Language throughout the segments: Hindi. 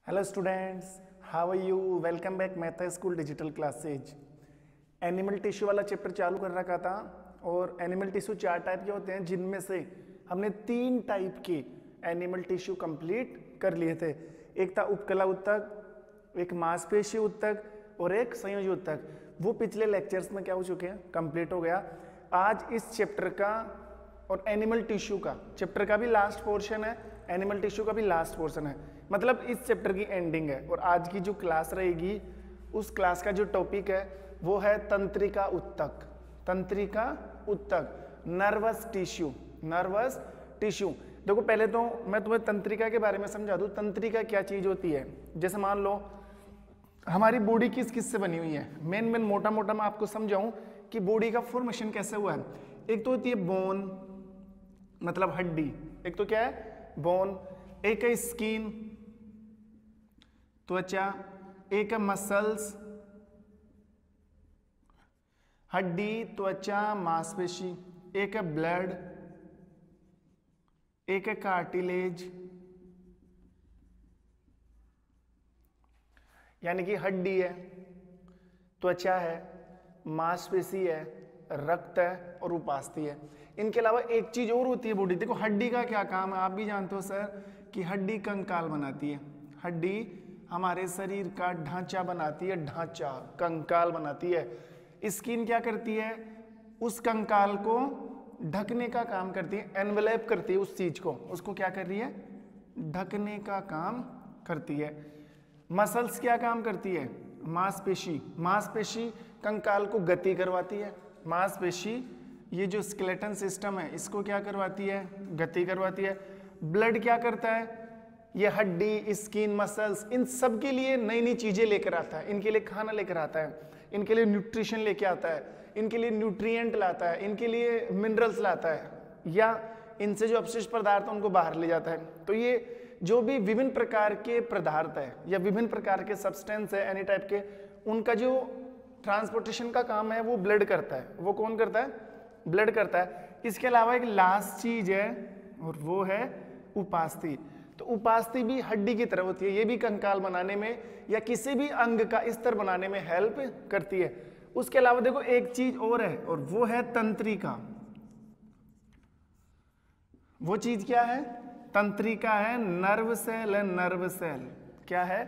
Hello students, how are you? Welcome back Mehta school digital classes. Animal tissue वाला चैप्टर चालू कर रखा था और एनिमल टिश्यू 4 टाइप के होते हैं, जिनमें से हमने 3 टाइप के एनिमल टिश्यू कंप्लीट कर लिए थे। एक था उपकला उत्तक, एक मांसपेशी उत्तक और एक संयोजी उत्तक। वो पिछले लेक्चर्स में क्या हो चुके हैं, कंप्लीट हो गया। आज इस चैप्टर का और एनिमल टिश्यू का चैप्टर का भी लास्ट पोर्शन है, एनिमल टिश्यू का भी लास्ट पोर्शन है, मतलब इस चैप्टर की एंडिंग है। और आज की जो क्लास रहेगी उस क्लास का जो टॉपिक है वो है तंत्रिका उत्तक। तंत्रिका उत्तक, नर्वस टिश्यू। नर्वस टिश्यू देखो, पहले तो मैं तुम्हें तंत्रिका के बारे में समझा दूं। तंत्रिका क्या चीज होती है? जैसे मान लो हमारी बॉडी किस किस से बनी हुई है। मेन मोटा मोटा मैं आपको समझाऊं कि बॉडी का फॉर्मेशन कैसे हुआ है। एक तो होती है बोन, मतलब हड्डी। एक तो क्या है? बोन। एक है स्किन, त्वचा। एक है मसल्स, हड्डी, त्वचा, मांसपेशी। एक है ब्लड, एक है कार्टिलेज, यानी कि हड्डी है, त्वचा है, मांसपेशी है, रक्त है और उपास्थि है। इनके अलावा एक चीज और होती है बॉडी। देखो हड्डी का क्या काम है, आप भी जानते हो सर, कि हड्डी कंकाल बनाती है। हड्डी हमारे शरीर का ढांचा बनाती है, ढांचा, कंकाल बनाती है। स्किन क्या करती है? उस कंकाल को ढकने का काम करती है, एनवेलप करती है उस चीज को। उसको क्या कर रही है? ढकने का काम करती है। मसल्स क्या काम करती है? मांसपेशी। मांसपेशी कंकाल को गति करवाती है। मांसपेशी, ये जो स्केलेटन सिस्टम है, इसको क्या करवाती है? गति करवाती है। ब्लड क्या करता है? ये हड्डी, स्किन, मसल्स, इन सब के लिए नई नई चीजें लेकर आता है। इनके लिए खाना लेकर आता है, इनके लिए न्यूट्रिशन लेके आता है, इनके लिए न्यूट्रिएंट लाता है, इनके लिए मिनरल्स लाता है, या इनसे जो अपशिष्ट पदार्थ है उनको बाहर ले जाता है। तो ये जो भी विभिन्न प्रकार के पदार्थ है या विभिन्न प्रकार के सब्सटेंस है एनी टाइप के, उनका जो ट्रांसपोर्टेशन का काम है वो ब्लड करता है। वो कौन करता है? ब्लड करता है। इसके अलावा एक लास्ट चीज है और वो है उपास्थि। तो उपास्थि भी हड्डी की तरह होती है, ये भी कंकाल बनाने में या किसी भी अंग का स्तर बनाने में हेल्प करती है। उसके अलावा देखो एक चीज और है और वो है तंत्रिका। वो चीज क्या है? तंत्रिका है, नर्व सेल है। नर्व सेल क्या है?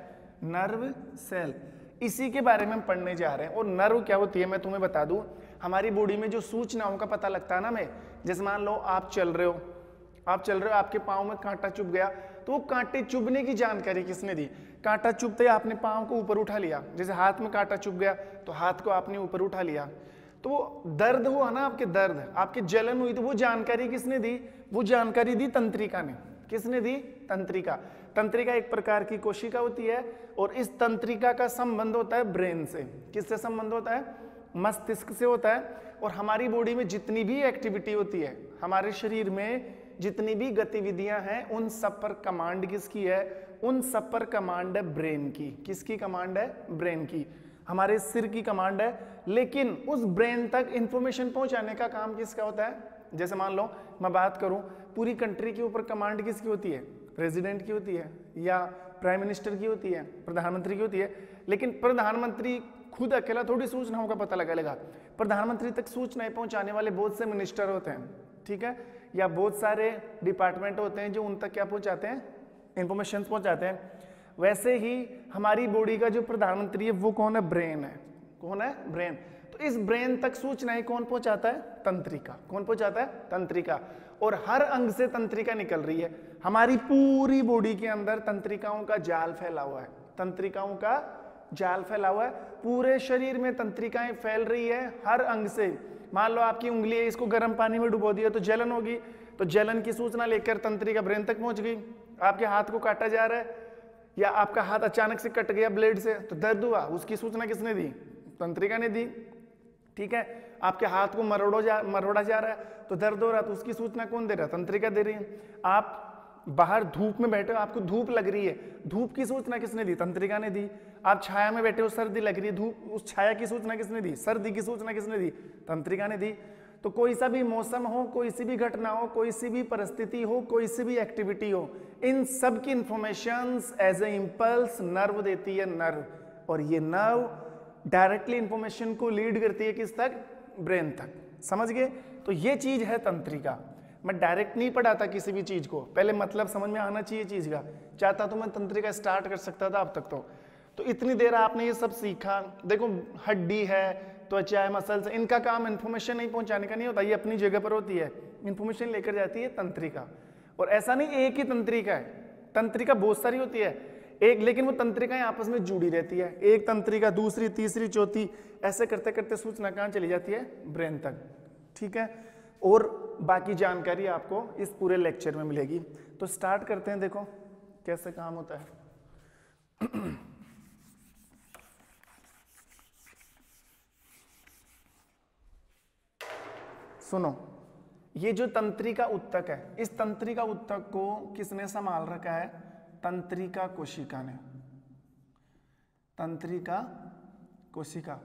Nerve cell. इसी के बारे में हम पढ़ने जा रहे हैं। और नर्व क्या होती है मैं तुम्हें बता दूं। हमारी बॉडी में जो सूचनाओं का पता लगता है ना, मैं जैसे मान लो आप चल रहे हो, आपके पाँव में कांटा चुभ गया, तो वो कांटे चुभने की जानकारी किसने दी? कांटा चुभते आपने पाँव को ऊपर उठा लिया। जैसे हाथ में कांटा चुभ गया तो हाथ को आपने ऊपर उठा लिया, तो वो दर्द हुआ ना, आपके दर्द, आपकी जलन हुई, तो वो जानकारी किसने दी? वो जानकारी दी तंत्रिका ने। किसने दी? तंत्रिका। तंत्रिका एक प्रकार की कोशिका होती है और इस तंत्रिका का संबंध होता है ब्रेन से। किससे संबंध होता है? मस्तिष्क से होता है। और हमारी बॉडी में जितनी भी एक्टिविटी होती है, हमारे शरीर में जितनी भी गतिविधियां हैं, उन सब पर कमांड किसकी है? उन सब पर कमांड है ब्रेन की। किसकी कमांड है? ब्रेन की। हमारे सिर की कमांड है, लेकिन उस ब्रेन तक इंफॉर्मेशन पहुंचाने का काम किसका होता है? जैसे मान लो मैं बात करूं, पूरी कंट्री के ऊपर कमांड किसकी होती है? प्रेसिडेंट की होती है, या प्राइम मिनिस्टर की होती है, प्रधानमंत्री की होती है। लेकिन प्रधानमंत्री खुद अकेला थोड़ी सूचनाओं का पता लगाएगा। प्रधानमंत्री तक सूचनाएं पहुंचाने वाले बहुत से मिनिस्टर होते हैं, ठीक है, या बहुत सारे डिपार्टमेंट होते हैं जो उन तक क्या पहुंचाते हैं? इंफॉर्मेशन पहुंचाते हैं। वैसे ही हमारी बॉडी का जो प्रधानमंत्री है वो कौन है? ब्रेन है। कौन है? ब्रेन। तो इस ब्रेन तक सूचनाएं कौन पहुंचाता है? तंत्रिका। कौन पहुंचाता है? तंत्रिका। और हर अंग से तंत्रिका निकल रही है। हमारी पूरी बॉडी के अंदर तंत्रिकाओं का जाल फैला हुआ है। तंत्रिकाओं का जाल फैला हुआ है, पूरे शरीर में तंत्रिकाएं फैल रही है, हर अंग से। मान लो आपकी उंगली है, इसको गर्म पानी में डुबो दिया तो जलन होगी, तो जलन की सूचना लेकर तंत्रिका ब्रेन तक पहुंच गई। आपके हाथ को काटा जा रहा है या आपका हाथ अचानक से कट गया ब्लेड से, तो दर्द हुआ, उसकी सूचना किसने दी? तंत्रिका ने दी, ठीक है। आपके हाथ को मरोड़ा जा रहा है तो दर्द हो रहा है, तो उसकी सूचना कौन दे रहा है? तंत्रिका दे रही है। आप बाहर धूप में बैठे हो, आपको धूप लग रही है, धूप की सूचना किसने दी? तंत्रिका ने दी। आप छाया में बैठे हो, सर्दी लग रही है, धूप, उस छाया की सूचना किसने दी? सर्दी की सूचना किसने दी? तंत्रिका ने दी। तो कोई सा भी मौसम हो, कोई सी भी घटना हो, कोई सी भी परिस्थिति हो, कोई सी भी एक्टिविटी हो, इन सब की informations as a impulse nerve देती है नर्व, और ये नर्व डायरेक्टली इंफॉर्मेशन को लीड करती है किस तक? ब्रेन तक। समझ गए? तो ये चीज है तंत्रिका। मैं डायरेक्ट नहीं पढ़ाता किसी भी चीज को, पहले मतलब समझ में आना चाहिए चीज का। चाहता तो मैं तंत्रिका स्टार्ट कर सकता था अब तक तो इतनी देर आपने ये सब सीखा। देखो हड्डी है, त्वचा है, मसल्स, इनका काम इन्फॉर्मेशन नहीं पहुंचाने का नहीं होता, ये अपनी जगह पर होती है, इन्फॉर्मेशन लेकर जाती है तंत्रिका। और ऐसा नहीं एक ही तंत्रिका है, तंत्रिका बहुत सारी होती है एक, लेकिन वो तंत्रिकाएं आपस में जुड़ी रहती है, एक तंत्रिका दूसरी तीसरी चौथी, ऐसे करते करते सूचना कहाँ चली जाती है? ब्रेन तक। ठीक है, और बाकी जानकारी आपको इस पूरे लेक्चर में मिलेगी। तो स्टार्ट करते हैं, देखो कैसे काम होता है। सुनो, ये जो तंत्रिका उत्तक है, इस तंत्रिका उत्तक को किसने संभाल रखा है? तंत्रिका कोशिका ने, तंत्रिका कोशिका।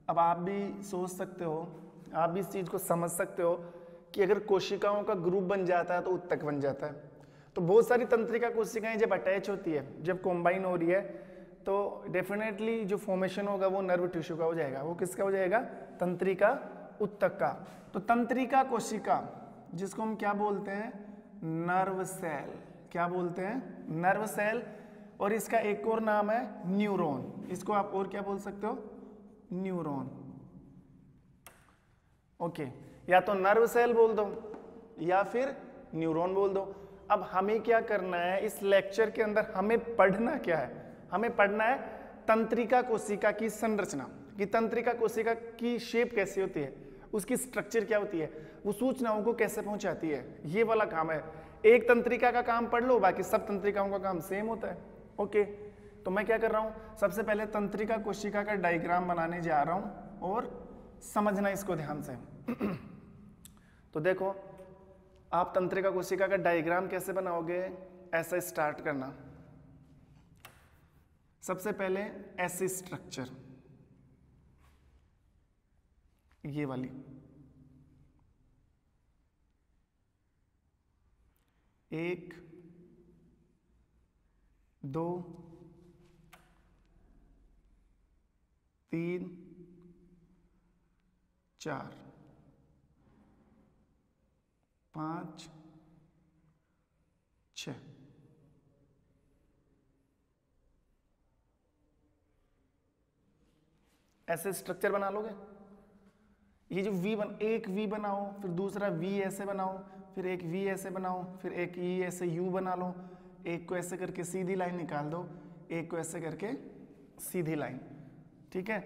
अब आप भी सोच सकते हो, आप भी इस चीज को समझ सकते हो कि अगर कोशिकाओं का ग्रुप बन जाता है तो उत्तक बन जाता है। तो बहुत सारी तंत्रिका कोशिकाएं जब अटैच होती है, जब कॉम्बाइन हो रही है, तो डेफिनेटली जो फॉर्मेशन होगा वो नर्व टिश्यू का हो जाएगा। वो किसका हो जाएगा? तंत्रिका उत्तक का। तो तंत्रिका कोशिका, जिसको हम क्या बोलते हैं? Nerve cell. क्या बोलते हैं? Nerve cell. और इसका एक और नाम है न्यूरॉन। इसको आप और क्या बोल सकते हो? न्यूरॉन। ओके, या तो नर्व सेल बोल दो या फिर न्यूरॉन बोल दो। अब हमें क्या करना है इस लेक्चर के अंदर? हमें पढ़ना क्या है? हमें पढ़ना है तंत्रिका कोशिका की संरचना, कि तंत्रिका कोशिका की शेप कैसी होती है, उसकी स्ट्रक्चर क्या होती है, वो सूचनाओं को कैसे पहुंचाती है, ये वाला काम है। एक तंत्रिका का काम पढ़ लो, बाकी सब तंत्रिकाओं का काम सेम होता है। ओके, तो मैं क्या कर रहा हूं, सबसे पहले तंत्रिका कोशिका का डायग्राम बनाने जा रहा हूं, और समझना इसको ध्यान से। तो देखो, आप तंत्रिका कोशिका का डायग्राम कैसे बनाओगे? ऐसा स्टार्ट करना। सबसे पहले ऐसी स्ट्रक्चर, ये वाली, एक, दो, तीन, चार, पांच, छह। ऐसे स्ट्रक्चर बना लोगे। ये जो एक वी बनाओ, फिर दूसरा वी ऐसे बनाओ, फिर एक वी ऐसे बनाओ, फिर एक ई ऐसे यू बना लो, एक को ऐसे करके सीधी लाइन निकाल दो, एक को ऐसे करके सीधी लाइन। ठीक है,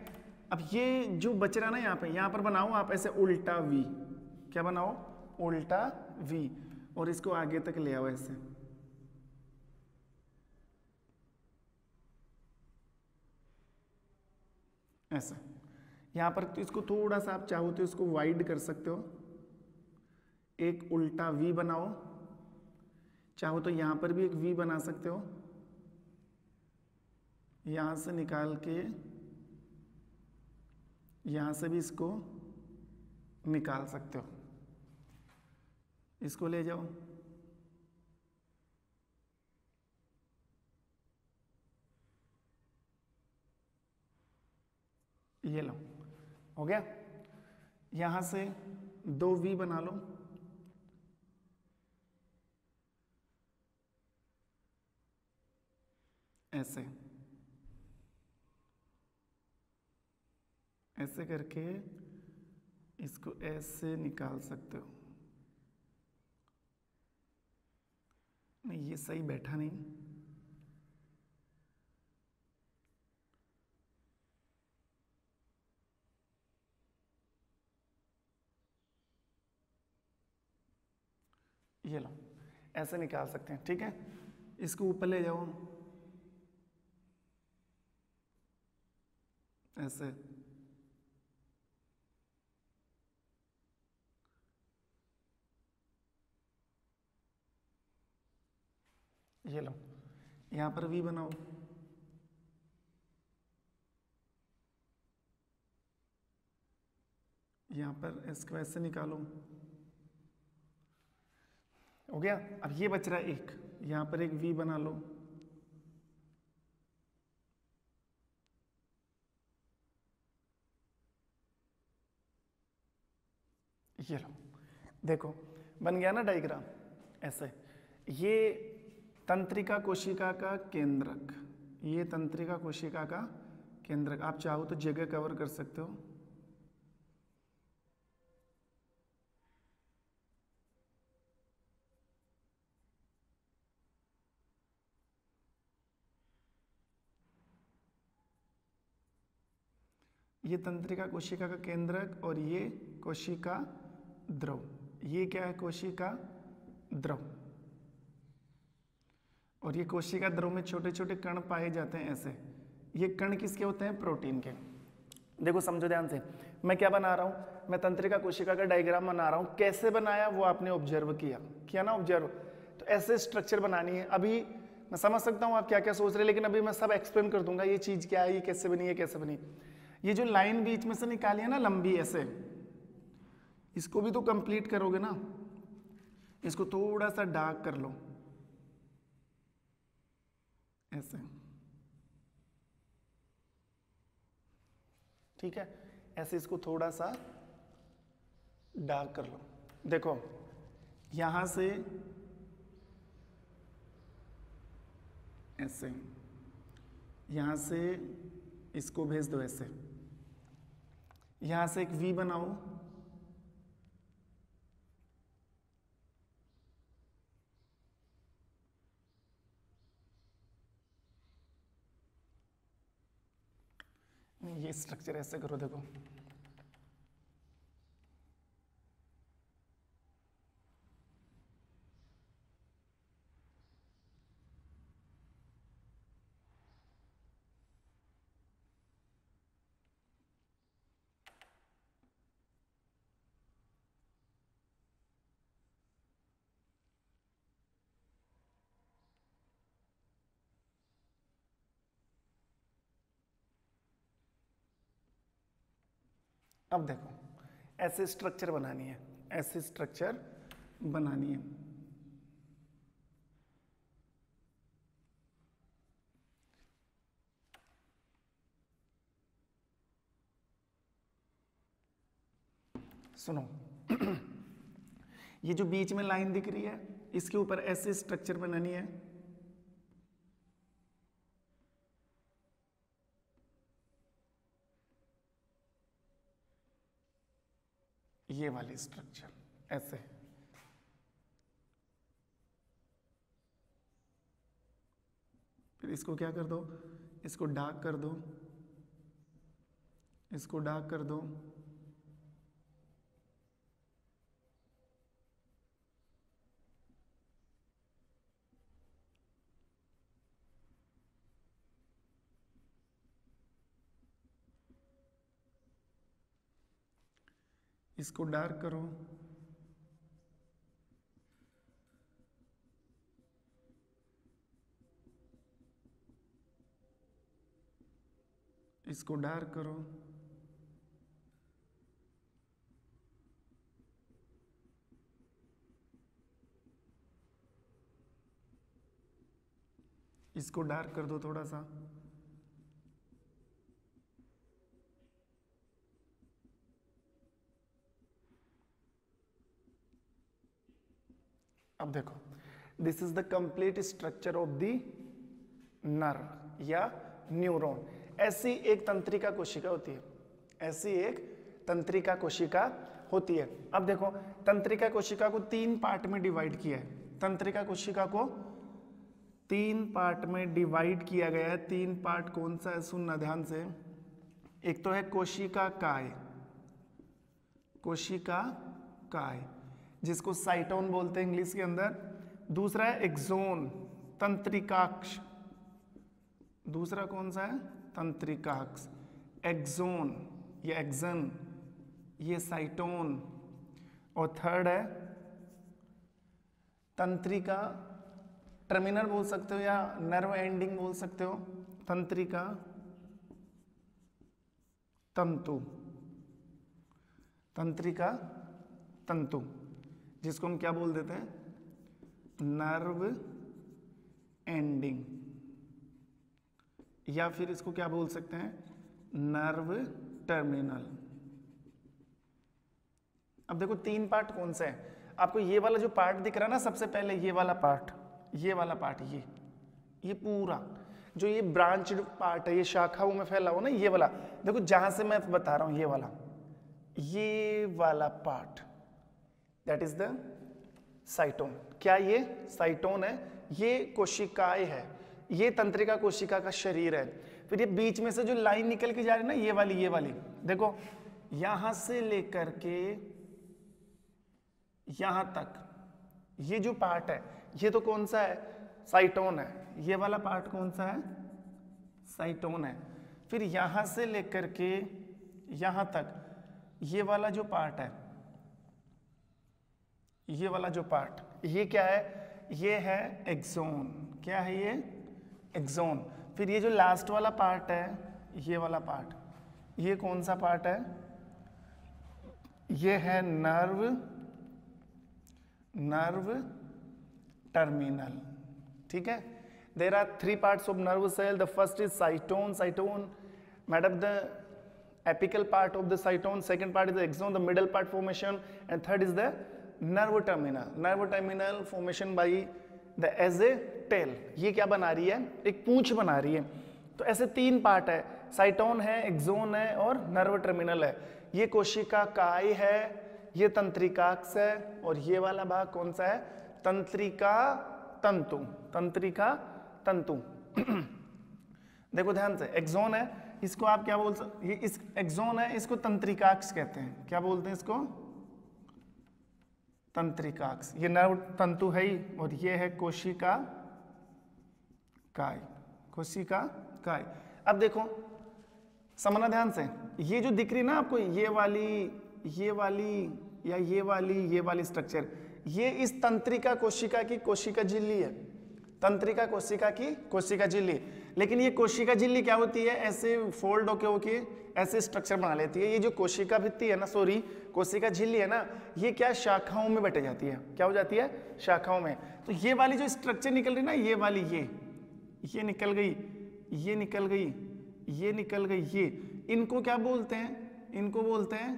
अब ये जो बच रहा ना यहाँ पर बनाओ आप ऐसे उल्टा वी। क्या बनाओ? उल्टा वी, और इसको आगे तक ले आओ ऐसे। ऐसा यहाँ पर तो इसको थोड़ा सा आप चाहो तो इसको वाइड कर सकते हो, एक उल्टा वी बनाओ। चाहो तो यहाँ पर भी एक वी बना सकते हो, यहाँ से निकाल के यहाँ से भी इसको निकाल सकते हो, इसको ले जाओ। ये लो, हो गया। यहां से दो वी बना लो, ऐसे ऐसे करके इसको ऐसे निकाल सकते हो। नहीं, ये सही बैठा नहीं। ये लो, ऐसे निकाल सकते हैं। ठीक है, इसको ऊपर ले जाओ, ऐसे। ये लो, यहां पर वी बनाओ, यहाँ पर इसको ऐसे निकालो, हो गया। अब ये बच रहा है एक, यहाँ पर एक V बना लो, ये लो, देखो बन गया ना डायग्राम ऐसे। ये तंत्रिका कोशिका का केंद्रक, ये तंत्रिका कोशिका का केंद्रक, आप चाहो तो जगह कवर कर सकते हो। ये तंत्रिका कोशिका का केंद्रक और ये कोशिका द्रव, ये क्या है, कोशिका द्रव। और ये कोशिका द्रव में छोटे छोटे कण पाए जाते हैं ऐसे। ये कण किसके होते हैं, प्रोटीन के। देखो समझो ध्यान से, मैं क्या बना रहा हूं, मैं तंत्रिका कोशिका का डायग्राम बना रहा हूं। कैसे बनाया वो आपने ऑब्जर्व किया ना, ऑब्जर्व। तो ऐसे स्ट्रक्चर बनानी है। अभी मैं समझ सकता हूं आप क्या क्या सोच रहे हैं, लेकिन अभी मैं सब एक्सप्लेन कर दूंगा, ये चीज क्या है, ये कैसे बनी, ये कैसे बनी। ये जो लाइन बीच में से निकाली है ना लंबी ऐसे, इसको भी तो कंप्लीट करोगे ना। इसको थोड़ा सा डार्क कर लो ऐसे, ठीक है। ऐसे इसको थोड़ा सा डार्क कर लो। देखो यहां से ऐसे, यहां से इसको भेज दो ऐसे, यहां से एक V बनाओ, ये स्ट्रक्चर ऐसे करो, देखो अब देखो ऐसे स्ट्रक्चर बनानी है, ऐसे स्ट्रक्चर बनानी है। सुनो ये जो बीच में लाइन दिख रही है, इसके ऊपर ऐसे स्ट्रक्चर बनानी है। ये वाली स्ट्रक्चर ऐसे, फिर इसको क्या कर दो, इसको डार्क कर दो, इसको डार्क कर दो, इसको डार्क करो, इसको डार्क करो, इसको डार्क कर दो थोड़ा सा, अब देखो this is the complete structure of the nerve या न्यूरॉन। ऐसी एक तंत्रिका कोशिका होती है, ऐसी एक तंत्रिका कोशिका होती है। अब देखो तंत्रिका कोशिका को 3 पार्ट में डिवाइड किया है, तंत्रिका कोशिका को 3 पार्ट में डिवाइड किया गया है। 3 पार्ट कौन सा है, सुनना ध्यान से। एक तो है कोशिका काय, कोशिका काय जिसको साइटोन बोलते हैं इंग्लिश के अंदर। दूसरा है एक्सोन, तंत्रिकाक्ष। दूसरा कौन सा है, तंत्रिकाक्ष। एक्सोन ये एक्सन, ये साइटोन। और थर्ड है तंत्रिका, टर्मिनल बोल सकते हो या नर्व एंडिंग बोल सकते हो, तंत्रिका तंतु। तंत्रिका तंतु, जिसको हम क्या बोल देते हैं, नर्व एंडिंग, या फिर इसको क्या बोल सकते हैं, नर्व टर्मिनल। अब देखो तीन पार्ट कौन सा है, आपको ये वाला जो पार्ट दिख रहा है ना, सबसे पहले ये वाला पार्ट, ये वाला पार्ट, ये पूरा जो ये ब्रांच पार्ट है, ये शाखाओं में फैला हुआ ना, ये वाला देखो, जहां से मैं बता रहा हूं, ये वाला पार्ट, दैट इज द साइटोन। क्या ये साइटोन है, ये कोशिकाएं है, ये तंत्रिका कोशिका का शरीर है। फिर ये बीच में से जो लाइन निकल के जा रही है ना, ये वाली देखो, यहां से लेकर के यहां तक, ये जो पार्ट है, ये तो कौन सा है, साइटोन है। ये वाला पार्ट कौन सा है, साइटोन है। फिर यहां से लेकर के यहां तक, ये वाला जो पार्ट है, ये वाला जो पार्ट, ये क्या है, ये है एक्सोन। क्या है ये, एक्सोन। फिर ये जो लास्ट वाला पार्ट है, ये वाला पार्ट, ये कौन सा पार्ट है, ये है नर्व टर्मिनल। ठीक है, there are three parts of nerve cell. The first is cyton, cyton made up the apical part of the cytone, second part is the axon, the middle part formation, and third is the nerve terminal formation by the as a tail। ये क्या बना रही है, एक पूंछ बना रही है। तो ऐसे तीन पार्ट है, साइटोन है, एक्सोन है और नर्व टर्मिनल है। ये कोशिका काय है, ये तंत्रिकाक्ष है, और ये वाला भाग कौन सा है, तंत्रिका तंतु, तंत्रिका तंतु। देखो ध्यान से, एक्सोन है, इसको आप क्या बोल सकते, ये इस एक्सोन है, इसको तंत्रिकाक्ष कहते हैं। क्या बोलते हैं इसको, तंत्रिकाक्ष। ये नर्व तंतु है ही, और ये है कोशिका काय, कोशिका काय। अब देखो समझना ध्यान से, ये जो दिख रही ना आपको, ये वाली या ये वाली स्ट्रक्चर, ये इस तंत्रिका कोशिका की कोशिका झिल्ली है, तंत्रिका कोशिका की कोशिका झिल्ली। लेकिन ये कोशिका झिल्ली क्या होती है, ऐसे फोल्ड होके ऐसे स्ट्रक्चर बना लेती है। ये जो कोशिका भित्ति है ना, सॉरी कोशिका झिल्ली है ना, ये क्या शाखाओं में बट जाती है। क्या हो जाती है, शाखाओं में। तो ये वाली जो स्ट्रक्चर निकल रही ना, ये वाली, ये निकल गई, ये निकल गई, ये निकल गई, ये, इनको क्या बोलते हैं, इनको बोलते हैं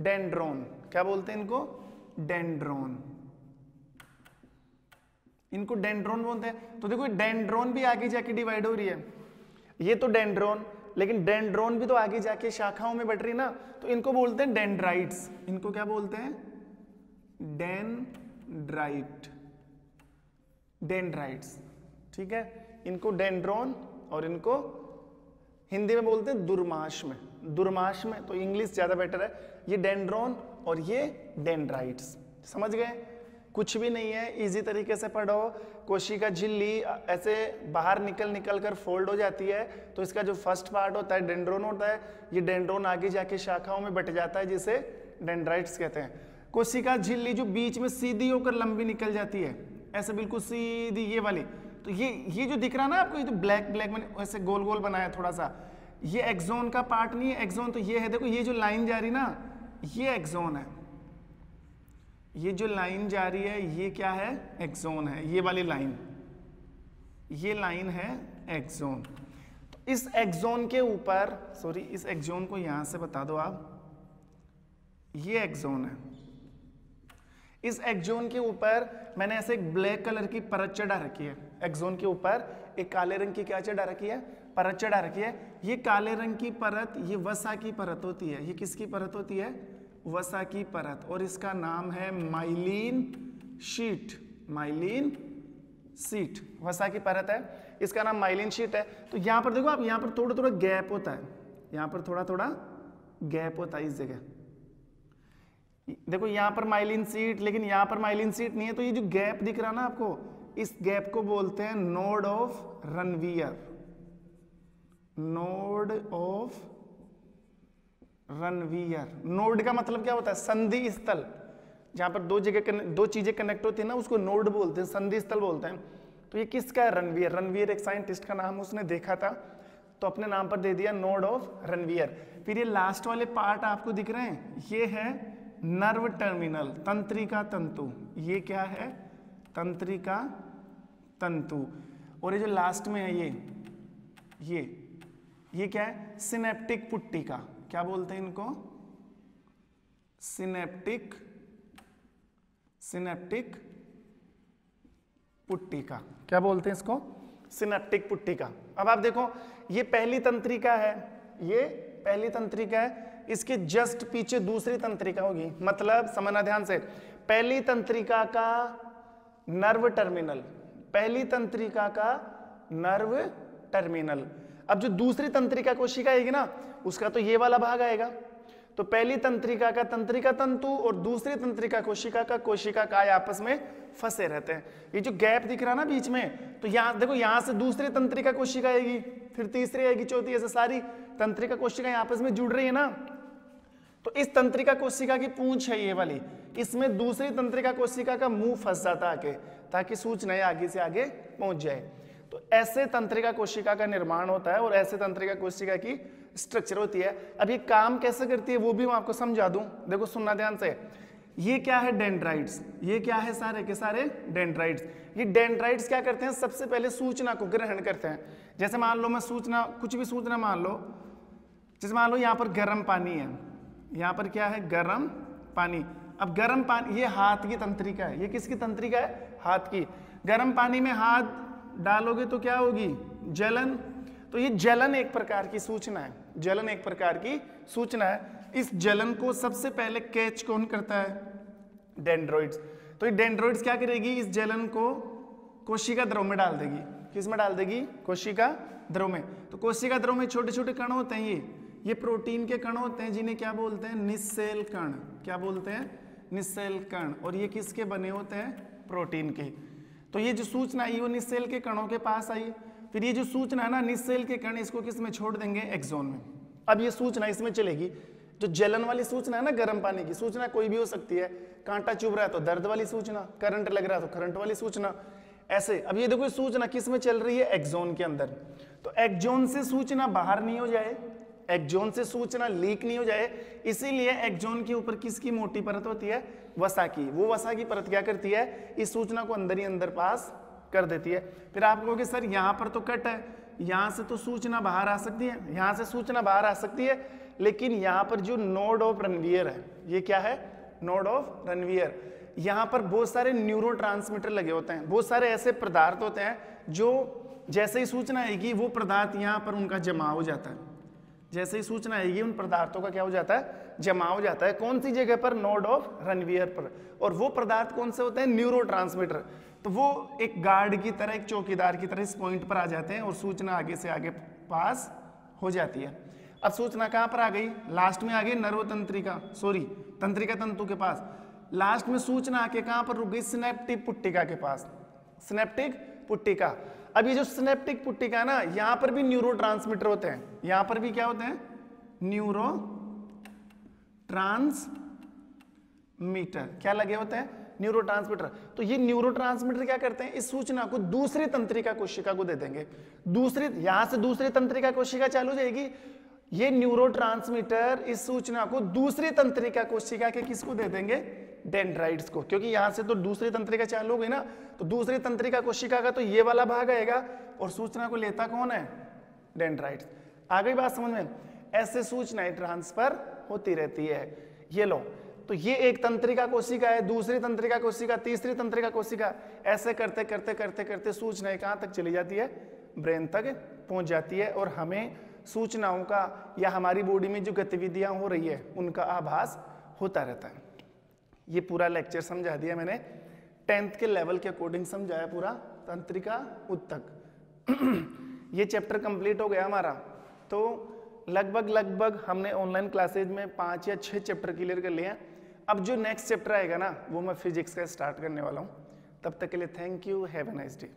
डेंड्रोन। क्या बोलते हैं इनको, डेंड्रोन। इनको डेंड्रोन बोलते हैं। तो देखो डेंड्रोन भी आगे जाके डिवाइड हो रही है, ये तो डेंड्रोन, लेकिन डेंड्रोन भी तो आगे जाके शाखाओं में बढ़ रही है ना, तो इनको बोलते हैं डेंड्राइट्स। इनको क्या बोलते हैं, डेंड्राइट, डेंड्राइट्स। ठीक है, इनको डेंड्रोन और इनको हिंदी में बोलते हैं दुर्माश में, तो इंग्लिश ज्यादा बेटर है। ये डेंड्रोन और ये डेंड्राइट्स। समझ गए, कुछ भी नहीं है, इजी तरीके से पढ़ो। कोशिका झिल्ली ऐसे बाहर निकल कर फोल्ड हो जाती है, तो इसका जो फर्स्ट पार्ट होता है डेंड्रोन होता है। ये डेंड्रोन आगे जाके शाखाओं में बट जाता है, जिसे डेंड्राइट्स कहते हैं। कोशिका झिल्ली जो बीच में सीधी होकर लंबी निकल जाती है, ऐसे बिल्कुल सीधी, ये वाली। तो ये जो दिख रहा है ना आपको, ये जो ब्लैक मैंने ऐसे गोल गोल बनाया थोड़ा सा, ये एक्सोन का पार्ट नहीं है। एक्सोन तो ये है, देखो ये जो लाइन जा रही ना, ये एक्सोन है। ये जो लाइन जा रही है, ये क्या है, एक्सोन है। ये वाली लाइन, ये लाइन है एक्सोन। तो इस एक्सोन के ऊपर, सॉरी इस एक्सोन को यहां से बता दो आप, ये एक्सोन है। इस एक्सोन के ऊपर मैंने ऐसे एक ब्लैक कलर की परत चढ़ा रखी है। एक्सोन के ऊपर एक काले रंग की क्या चढ़ा रखी है, परत चढ़ा रखी है। ये काले रंग की परत, ये वसा की परत होती है। ये किसकी परत होती है, वसा की परत, और इसका नाम है माइलिन शीट। माइलिन शीट वसा की परत है, इसका नाम माइलिन शीट है। तो यहां पर देखो आप, यहां पर थोड़ा थोड़ा गैप होता है, यहां पर थोड़ा थोड़ा गैप होता है इस जगह। देखो यहां पर माइलिन शीट, लेकिन यहां पर माइलिन शीट नहीं है। तो ये जो गैप दिख रहा ना आपको, इस गैप को बोलते हैं node of Ranvier. Node of Ranvier. Node का मतलब क्या होता है, संधि स्थल। जहां पर दो चीजें कनेक्ट होती है ना, उसको नोड बोलते हैं, संधि स्थल बोलते हैं। तो ये किसका है, रनवियर। रनवियर एक साइंटिस्ट का नाम, उसने देखा था। तो अपने नाम पर दे दिया नोड ऑफ रनवियर। फिर ये लास्ट वाले पार्ट आपको दिख रहे हैं, ये है नर्व टर्मिनल, तंत्रिका तंतु। ये क्या है? तंत्रिका तंतु। और ये जो लास्ट में है ये क्या है? सिनेप्टिक पुट्टिका। क्या बोलते हैं इनको? सिनेप्टिक पुट्टिका। क्या बोलते हैं इसको? सिनेप्टिक पुट्टिका। अब आप देखो, ये पहली तंत्रिका है, ये पहली तंत्रिका है, इसके जस्ट पीछे दूसरी तंत्रिका होगी। मतलब समझना ध्यान से, पहली तंत्रिका का नर्व टर्मिनल, पहली तंत्रिका का नर्व टर्मिनल। अब जो दूसरी तंत्रिका कोशिका आएगी ना, उसका तो ये वाला भाग आएगा। तो पहली तंत्रिका का तंत्रिका तंतु और दूसरी तंत्रिका का कोशिका काय आपस में फंसे रहते हैं। ये जो गैप दिख रहा है ना बीच में, तो यहाँ देखो, यहाँ से दूसरी तंत्रिका कोशिका आएगी, फिर तीसरी आएगी, चौथी, ऐसे सारी तंत्रिका कोशिकाएं आपस में जुड़ रही है ना। तो इस तंत्रिका कोशिका की पूंछ है ये वाली, इसमें दूसरी तंत्रिका कोशिका का मुंह फंस जाता आके, ताकि सूचनाएं आगे से आगे पहुंच जाए। तो ऐसे तंत्रिका कोशिका का निर्माण होता है और ऐसे तंत्रिका कोशिका की स्ट्रक्चर होती है। अब ये काम कैसे करती है वो भी मैं आपको समझा दूं। देखो सुनना ध्यान से, ये क्या है? डेंड्राइट्स। ये क्या है? सारे के सारे डेंड्राइट्स। ये डेंड्राइट्स क्या करते हैं? सबसे पहले सूचना को ग्रहण करते हैं। जैसे मान लो मैं सूचना, कुछ भी सूचना मान लो, जैसे मान लो यहाँ पर गर्म पानी है, यहाँ पर क्या है? गर्म पानी। अब गर्म पानी, ये हाथ की तंत्रिका है। ये किसकी तंत्रिका है? हाथ की। गर्म पानी में हाथ डालोगे तो क्या होगी? जलन। तो ये जलन एक प्रकार की सूचना है, जलन एक प्रकार की सूचना है। इस जलन को सबसे पहले कैच कौन करता है? डेंड्रोइड्स। तो ये डेंड्रोइड्स क्या करेगी? इस जलन को कोशिका द्रव में डाल देगी। किस में डाल देगी? कोशिका द्रव में। तो कोशिका द्रव में छोटे छोटे कण होते हैं, ये प्रोटीन के कण होते हैं, जिन्हें क्या बोलते हैं? निस्सेल कण। क्या बोलते हैं? निस्सेल कण। और ये किसके बने होते हैं? प्रोटीन के। तो ये जो सूचना आई वो निस्सेल के कणों के पास आई। फिर ये जो सूचना है ना, निस्सेल के कण इसको किस में छोड़ देंगे? एक्सोन में। अब ये सूचना इसमें चलेगी। जो जलन वाली सूचना है ना, गर्म पानी की सूचना कोई भी हो सकती है। कांटा चुभ रहा है तो दर्द वाली सूचना, करंट लग रहा है तो करंट वाली सूचना, ऐसे। अब ये देखो सूचना किस में चल रही है? एक्सोन के अंदर। तो एक्सोन से सूचना बाहर नहीं हो जाए, एक्सोन से सूचना लीक नहीं हो जाए, इसीलिए एक्सोन के ऊपर किसकी मोटी परत होती है? वसा की। वो वसा की परत क्या करती है? इस सूचना को अंदर ही अंदर पास कर देती है। फिर आप कहोगे सर यहाँ पर तो कट है, यहाँ से तो सूचना बाहर आ सकती है, यहाँ से सूचना बाहर आ सकती है, लेकिन यहाँ पर जो नोड ऑफ रनवियर है, ये क्या है? Node of Ranvier. यहाँ पर बहुत सारे न्यूरोट्रांसमीटर लगे होते हैं, बहुत सारे ऐसे पदार्थ होते हैं जो जैसे ही सूचना आएगी वो पदार्थ यहाँ पर उनका जमा हो जाता है। जैसे ही सूचना आएगी उन पदार्थों का क्या हो जाता है? जमा हो जाता है। कौन सी जगह पर? नोड ऑफ रनवियर पर। और वो पदार्थ कौन से होते हैं? न्यूरोट्रांसमीटर। तो वो एक गार्ड की तरह, एक चौकीदार की तरह इस पॉइंट पर आ जाते हैं और सूचना आगे से आगे पास हो जाती है। अब सूचना कहाँ पर आ गई? लास्ट में आ गई नर्व तंत्रिका, तंत्रिका तंतु के पास। लास्ट में सूचना आके कहाँ पर रुक गई? सिनेप्टिक पुट्टिका के पास। सिनेप्टिक पुट्टिका। अब ये जो सिनेप्टिक पुट्टिका है ना, यहाँ पर भी न्यूरोट्रांसमीटर होते हैं। यहाँ पर भी क्या होते हैं? न्यूरोट्रांसमीटर। क्या लगे होते हैं? न्यूरोट्रांसमीटर। तो ये न्यूरोट्रांसमीटर क्या करते हैं? इस सूचना को दूसरी तंत्रिका कोशिका को दे देंगे। दूसरी, यहां से दूसरी तंत्रिका कोशिका चालू हो जाएगी। ये न्यूरोट्रांसमीटर इस सूचना को दूसरी तंत्रिका कोशिका के किसको दे देंगे? डेंड्राइट्स को। क्योंकि यहां से तो दूसरी तंत्रिका चालू हो गई ना, तो दूसरी तंत्रिका कोशिका का तो ये वाला भाग आएगा और सूचना को लेता कौन है? डेंड्राइट्स। आ गई बात समझ में? ऐसे सूचनाएं ट्रांसफर होती रहती है। ये लो, तो ये एक तंत्रिका कोशिका है, दूसरी तंत्रिका कोशिका, तीसरी तंत्रिका कोशिका, ऐसे करते करते करते करते सूचनाएं कहां तक चली जाती है? ब्रेन तक पहुंच जाती है और हमें सूचनाओं का या हमारी बॉडी में जो गतिविधियां हो रही है उनका आभास होता रहता है। ये पूरा लेक्चर समझा दिया मैंने, 10th के लेवल के अकॉर्डिंग समझाया पूरा तंत्रिका ऊतक। ये चैप्टर कंप्लीट हो गया हमारा। तो लगभग हमने ऑनलाइन क्लासेज में 5 या 6 चैप्टर क्लियर कर लिए हैं। अब जो नेक्स्ट चैप्टर आएगा ना, वो मैं फिजिक्स का स्टार्ट करने वाला हूँ। तब तक के लिए thank you, have a nice day.